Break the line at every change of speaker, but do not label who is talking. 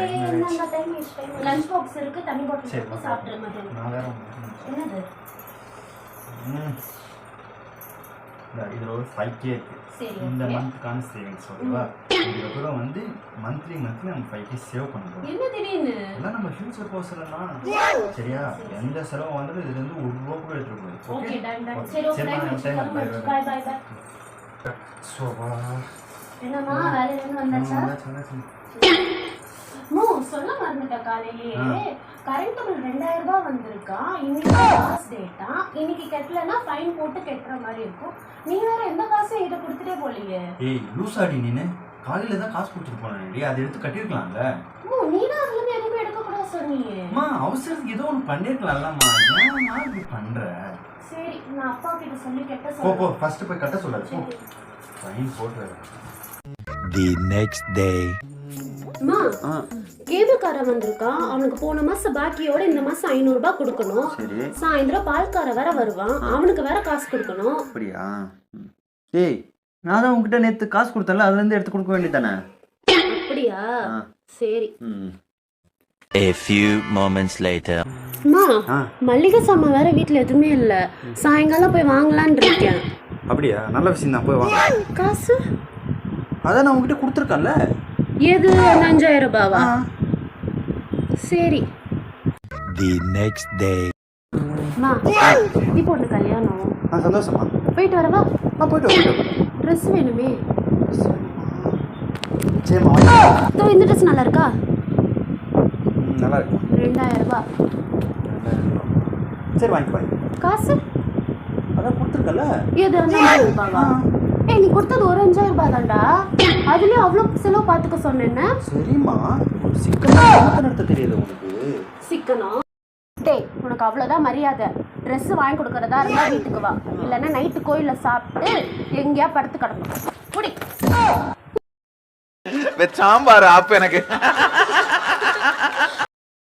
என்னங்க time waste time. Lunch box இருக்கு, தண்ணி பாட்டில் இருக்கு, சாப்பிடுற மாதிரி.
நான் வேற
என்னது?
இதுல ஒரு 5K இருக்கு.
சரி,
இந்த
ஓகே.
மந்த்க்கான சேவிங்ஸ் ஓகேவா? இதுக்கப்புறம் வந்து மந்த்லி நம்ம 5K சேவ் பண்ணுறோம்.
என்ன திடீர்னு?
எல்லாம் நம்ம ஃபியூச்சர் கோர்ஸ்லாம் சரியா? எந்த செலவு வந்தாலும் இதுல இருந்து ஒரு ரூபா கூட எடுத்துக்க கூடாது.
Okay done done. சரி okay time bye bye bye.
Shoba
என்னமா வேலையில இருந்து வந்தாச்சா? நோ சொல்ல மறந்துட்டேன். காலையிலேயே கரண்ட் பில் 2000 ரூபாய் வந்திருக்கா. இன்னைக்கு லாஸ்ட் டேட்டா. இன்னைக்கு கட்டலனா ஃபைன் போட்டு கட்டுற மாதிரி இருக்கும். நீ வேற எந்த காசும் இத கொடுத்துட்டே போலீங்க.
ஏய் லூசாடி நீனு. காலையில தான் காசு கொடுத்துட்டு போனேன்டி. அதை எடுத்து கட்டிருக்கலாம்ல.
ஓ நீ தான் அதுல இருந்து எதுவும் எடுக்க கூடாது சொன்னீங்க.
அம்மா அவசரத்துக்கு ஏதோ ஒன்று பண்ணிருக்கலாம்லம்மா. ஏன்மா இப்படி பண்ற?
சரி நான் அப்பா கிட்ட சொல்லி கட்ட
போ
சொல்றேன்.
போ ஃபர்ஸ்ட் போய் கட்ட சொல்லாத. ஃபைன் போட்டு
The next day.
அம்மா கேபிள்காரன் வந்திருக்கான். அவனுக்கு போன மாசம் பாக்கியோட இந்த மாசம் 500 ரூபாய் கொடுக்கணும்.
சரி.
சாயந்தரம் பால்கார வேற வருவான். அவனுக்கு வேற காசு கொடுக்கணும்.
அப்படியா? ஏய் நான் தான் உங்ககிட்ட நேத்து காசு கொடுத்தல, அதுல இருந்து எடுத்து கொடுக்க வேண்டியதானே?
அப்படியா? சரி.
A few moments later.
அம்மா மல்லிகை சாமான் வேற வீட்டுல எதுவுமே இல்ல. சாயங்காலம் போய் வாங்கலான்னு இருக்கேன்.
அப்படியா? நல்ல விஷயம் தான், போய் வாங்க.
காசு
அதான் நான் உங்ககிட்ட கொடுத்துருக்கேன்ல.
எது? 5000 ரூபாவா? சரி.
The next day.
அம்மா இது பொண்ணு கல்யாணம்.
சந்தோஷமா
போயிட்டு வரவா?
போயிட்டு வரேன்.
ட்ரெஸ் வேணுமே.
சரிம்மா
இதோ இந்த ட்ரெஸ் நல்லா இருக்கா?
நல்லா இருக்கு.
2000 ரூபாய்.
சரி வாங்கிக்கோ.
காசு
அதான் கொடுத்துருக்கல.
எது 5000 ரூபாவா? ஏய் நீ கொடுத்தது ஒரு 5000 ரூபாய் தான்டா. அதுலயே அவ்வளோ செலவு பார்த்துக்க சொன்னேன்னா.
சரிம்மா சிக்கனம் நடத்த தெரியுது உனக்கு.
சிக்கனம் டேய் உனக்கு அவ்வளோதான் மரியாதை. ட்ரெஸ் வாங்கி கொடுக்கறதா இருந்தா வீட்டுக்கு வா, இல்லைன்னா நைட்டு கோயிலில் சாப்பிட்டு எங்கேயா படுத்து கிடக்கும். குடி
சாம்பார் ஆப்பு எனக்கு.